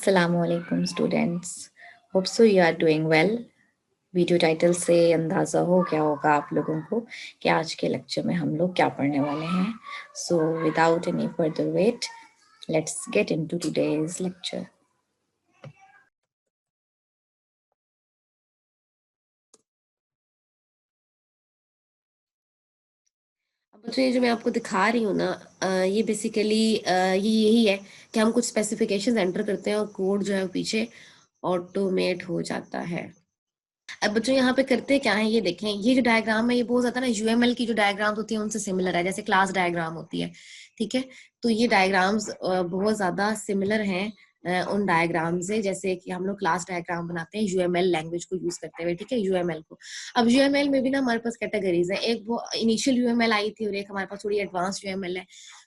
अस्सलामुअलैकुम students, hope so you are doing well. Video title से अंदाज़ा हो गया होगा आप लोगों को कि आज के लेक्चर में हम लोग क्या पढ़ने वाले हैं। So without any further wait, let's get into today's lecture. बच्चों ये जो मैं आपको दिखा रही हूँ ना, ये बेसिकली ये यही है कि हम कुछ स्पेसिफिकेशंस एंटर करते हैं और कोड जो है वो पीछे ऑटोमेट हो जाता है। अब बच्चों यहाँ पे करते क्या है, ये देखें, ये जो डायग्राम है ये बहुत ज्यादा ना यूएमएल की जो डायग्राम होती है उनसे सिमिलर है, जैसे क्लास डायग्राम होती है। ठीक है, तो ये डायग्राम्स बहुत ज्यादा सिमिलर हैं उन डायग्राम से, जैसे कि हम लोग क्लास डायग्राम बनाते हैं यूएमएल लैंग्वेज को यूज करते हुए। ठीक है, यूएमएल को, अब यूएमएल में भी ना हमारे पास कैटेगरीज है। एक वो इनिशियल यूएमएल आई थी और एक हमारे पास थोड़ी एडवांस यूएमएल है।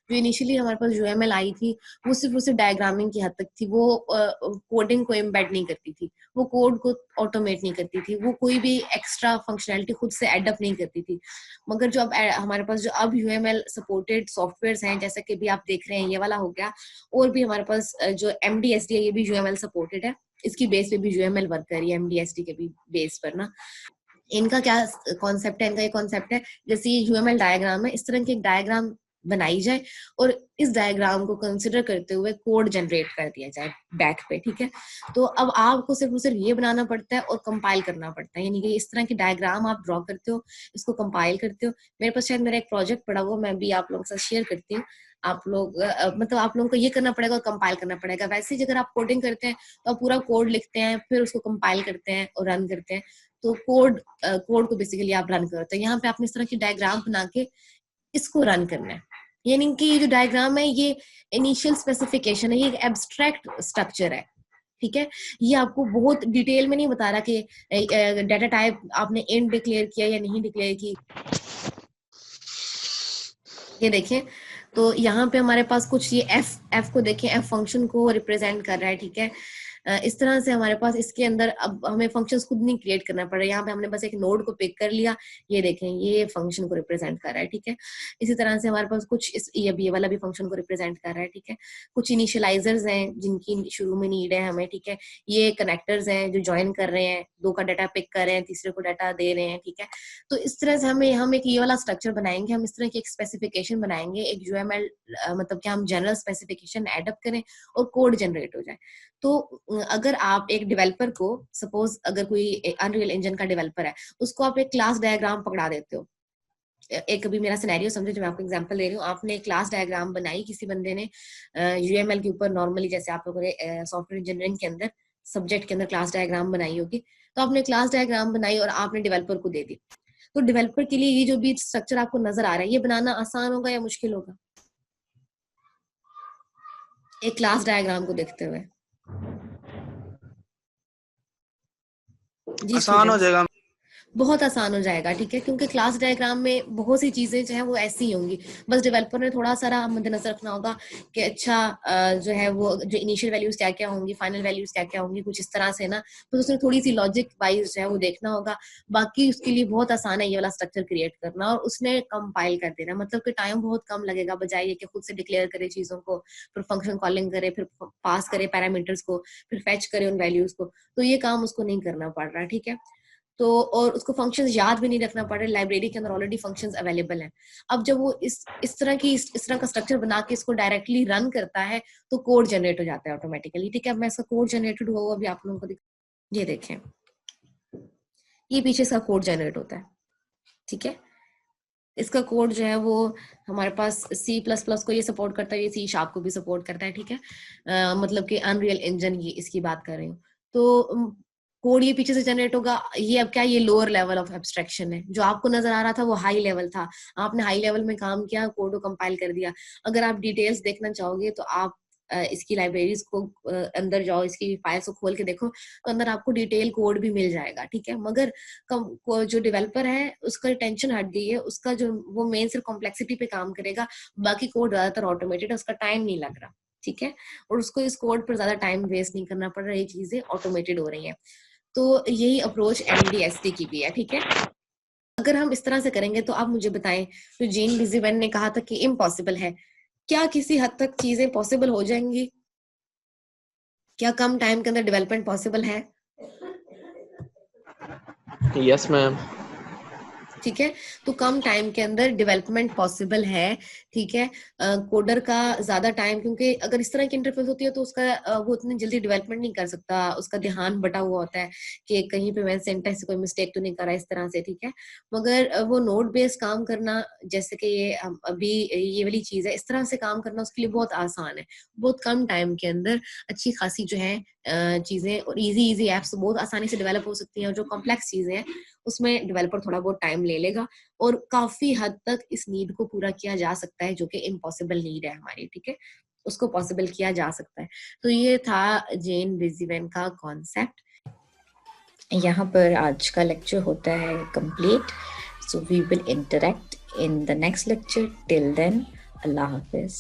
जो इनिशियली हमारे पास यूएमएल आई थी वो सिर्फ डायग्रामिंग की हद तक थी, वो कोडिंग को एम्बेड नहीं करती थी, वो कोड को ऑटोमेट नहीं करती थी, वो कोई भी एक्स्ट्रा फंक्शनैलिटी खुद से एडअप नहीं करती थी। मगर जो अब हमारे पास जो अब यूएमएल सपोर्टेड सॉफ्टवेयर्स हैं, जैसे कि भी आप देख रहे हैं ये वाला हो गया, और भी हमारे पास जो एमडीएसडी है ये भी यूएमएल सपोर्टेड है। इसकी बेस पे भी यूएमएल वर्क कर रही है, एमडीएसडी के भी बेस पर ना। इनका क्या कॉन्सेप्ट है, इनका ये कॉन्सेप्ट है, जैसे ये यूएमएल डायग्राम है, इस तरह की एक डायग्राम बनाई जाए और इस डायग्राम को कंसिडर करते हुए कोड जनरेट कर दिया जाए बैक पे। ठीक है, तो अब आपको सिर्फ ये बनाना पड़ता है और कंपाइल करना पड़ता है, यानी कि इस तरह की डायग्राम आप ड्रॉ करते हो, इसको कंपाइल करते हो। मेरे पास शायद मेरा एक प्रोजेक्ट पड़ा हुआ, मैं भी आप लोगों के साथ शेयर करती हूँ। आप लोग मतलब आप लोगों को ये करना पड़ेगा और कंपाइल करना पड़ेगा। वैसे ही अगर आप कोडिंग करते हैं तो आप पूरा कोड लिखते हैं, फिर उसको कंपाइल करते हैं और रन करते हैं, तो कोड को बेसिकली आप रन करते हैं। यहाँ पे आपने इस तरह की डायग्राम बना के इसको रन करना है, यानी कि ये जो डायग्राम है ये इनिशियल स्पेसिफिकेशन है, ये एक एब्स्ट्रैक्ट स्ट्रक्चर है। ठीक है, ये आपको बहुत डिटेल में नहीं बता रहा कि डाटा टाइप आपने इंट डिक्लेयर किया या नहीं डिक्लेयर की। ये देखें, तो यहाँ पे हमारे पास कुछ ये एफ को देखें, एफ फंक्शन को रिप्रेजेंट कर रहा है। ठीक है, इस तरह से हमारे पास इसके अंदर अब हमें फंक्शंस खुद नहीं क्रिएट करना पड़ रहा है। यहाँ पे हमने बस एक नोड को पिक कर लिया, ये देखें ये फंक्शन को रिप्रेजेंट कर रहा है। ठीक है, इसी तरह से हमारे पास कुछ ये वाला भी फंक्शन को रिप्रेजेंट कर रहा है। ठीक है, कुछ इनिशियलाइजर्स हैं जिनकी शुरू में नीड है हमें। ठीक है, ये कनेक्टर्स हैं जो ज्वाइन कर रहे हैं, दो का डाटा पिक कर रहे हैं, तीसरे को डाटा दे रहे हैं। ठीक है, तो इस तरह से हम एक ये वाला स्ट्रक्चर बनाएंगे, हम इस तरह की एक स्पेसिफिकेशन बनाएंगे, एक यूएमएल मतलब कि हम जनरल स्पेसिफिकेशन एडअप करें और कोड जनरेट हो जाए। तो अगर आप एक डेवलपर को, सपोज अगर कोई अनरियल इंजन का डेवलपर है, उसको आप एक क्लास डायग्राम पकड़ा देते हो। एक अभी मेरा सिनेरियो समझो, जो मैं आपको एग्जांपल दे रही हूँ। आपने एक क्लास डायग्राम बनाई किसी बंदे ने यूएमएल के ऊपर, नॉर्मली जैसे आप लोगों ने सॉफ्टवेयर इंजीनियरिंग के अंदर सब्जेक्ट के अंदर क्लास डायग्राम बनाई होगी, तो आपने क्लास डायग्राम बनाई और आपने डेवलपर को दे दी। तो डेवलपर के लिए ये जो भी स्ट्रक्चर आपको नजर आ रहा है, ये बनाना आसान होगा या मुश्किल होगा एक क्लास डायग्राम को देखते हुए? जी आसान हो स्टूडेंट्स, जाएगा। बहुत आसान हो जाएगा। ठीक है, क्योंकि क्लास डायग्राम में बहुत सी चीजें जो है वो ऐसी ही होंगी, बस डेवलपर ने थोड़ा सारा मद्देनजर रखना होगा कि अच्छा जो है वो जो इनिशियल वैल्यूज क्या क्या होंगी, फाइनल वैल्यूज क्या क्या होंगी, कुछ इस तरह से ना। तो उसने थोड़ी सी लॉजिक वाइज जो है वो देखना होगा। बाकी उसके लिए बहुत आसान है ये वाला स्ट्रक्चर क्रिएट करना, और उसने कंपाइल कर देना, मतलब कि टाइम बहुत कम लगेगा, बजाय ये कि खुद से डिक्लेयर करे चीजों को, फिर फंक्शन कॉलिंग करे, फिर पास करे पैरामीटर्स को, फिर फेच करे उन वैल्यूज को। तो ये काम उसको नहीं करना पड़ रहा। ठीक है, तो और उसको फंक्शंस याद भी नहीं रखना पड़ रहा, लाइब्रेरी के अंदर ऑलरेडी फंक्शंस अवेलेबल हैं। अब जब वो इस तरह का स्ट्रक्चर बना के इसको डायरेक्टली रन करता है तो कोड जनरेट हो जाता है ऑटोमेटिकली। ठीक है, अब मैं इसका कोड जनरेटेड हुआ अभी आप लोगों को ये देखें, ये पीछे इसका कोड जनरेट होता है। ठीक है, इसका कोड जो है वो हमारे पास C++ को ये सपोर्ट करता है, ये C# को भी सपोर्ट करता है। ठीक है, मतलब कि अनरियल इंजन, ये इसकी बात कर रही हूँ। तो कोड ये पीछे से जनरेट होगा। ये अब क्या, ये लोअर लेवल ऑफ एब्स्ट्रैक्शन है। जो आपको नजर आ रहा था वो हाई लेवल था, आपने हाई लेवल में काम किया, कोड को कंपाइल कर दिया। अगर आप डिटेल्स देखना चाहोगे तो आप इसकी लाइब्रेरीज को अंदर जाओ, इसकी फाइल्स को खोल के देखो, तो अंदर आपको डिटेल कोड भी मिल जाएगा। ठीक है, मगर जो डेवलपर है उसका टेंशन हट गई है, उसका जो वो मेन सिर्फ कॉम्प्लेक्सिटी पे काम करेगा, बाकी कोड ज्यादातर ऑटोमेटेड है, उसका टाइम नहीं लग रहा। ठीक है, और उसको इस कोड पर ज्यादा टाइम वेस्ट नहीं करना पड़ रहा, ये चीजें ऑटोमेटेड हो रही हैं। तो यही अप्रोच एमडीएसटी की भी है। ठीक है, अगर हम इस तरह से करेंगे तो आप मुझे बताएं, तो जीन बिजीवेन ने कहा था कि इम्पॉसिबल है, क्या किसी हद तक चीजें पॉसिबल हो जाएंगी? क्या कम टाइम के अंदर डेवलपमेंट पॉसिबल है? Yes ma'am. ठीक है, तो कम टाइम के अंदर डेवलपमेंट पॉसिबल है। ठीक है, कोडर का ज्यादा टाइम, क्योंकि अगर इस तरह की इंटरफेस होती है तो उसका वो उतनी जल्दी डेवलपमेंट नहीं कर सकता, उसका ध्यान बटा हुआ होता है कि कहीं पे मैं सेंटेंस से कोई मिस्टेक तो नहीं कर रहा इस तरह से। ठीक है, मगर वो नोड बेस्ड काम करना, जैसे कि ये अभी ये वाली चीज है, इस तरह से काम करना उसके लिए बहुत आसान है। बहुत कम टाइम के अंदर अच्छी खासी जो है चीजें, और इजी इजी एप्स बहुत आसानी से डेवलप हो सकती हैं, और जो कॉम्प्लेक्स चीजें हैं उसमें डेवलपर थोड़ा बहुत टाइम ले लेगा, और काफी हद तक इस नीड को पूरा किया जा सकता है, जो कि इम्पॉसिबल नीड है हमारी। ठीक है, उसको पॉसिबल किया जा सकता है। तो ये था जेन ब्रिजवेन का कॉन्सेप्ट। यहाँ पर आज का लेक्चर होता है complete. So we will interact in the next lecture. Till then, अल्लाह हाफिज।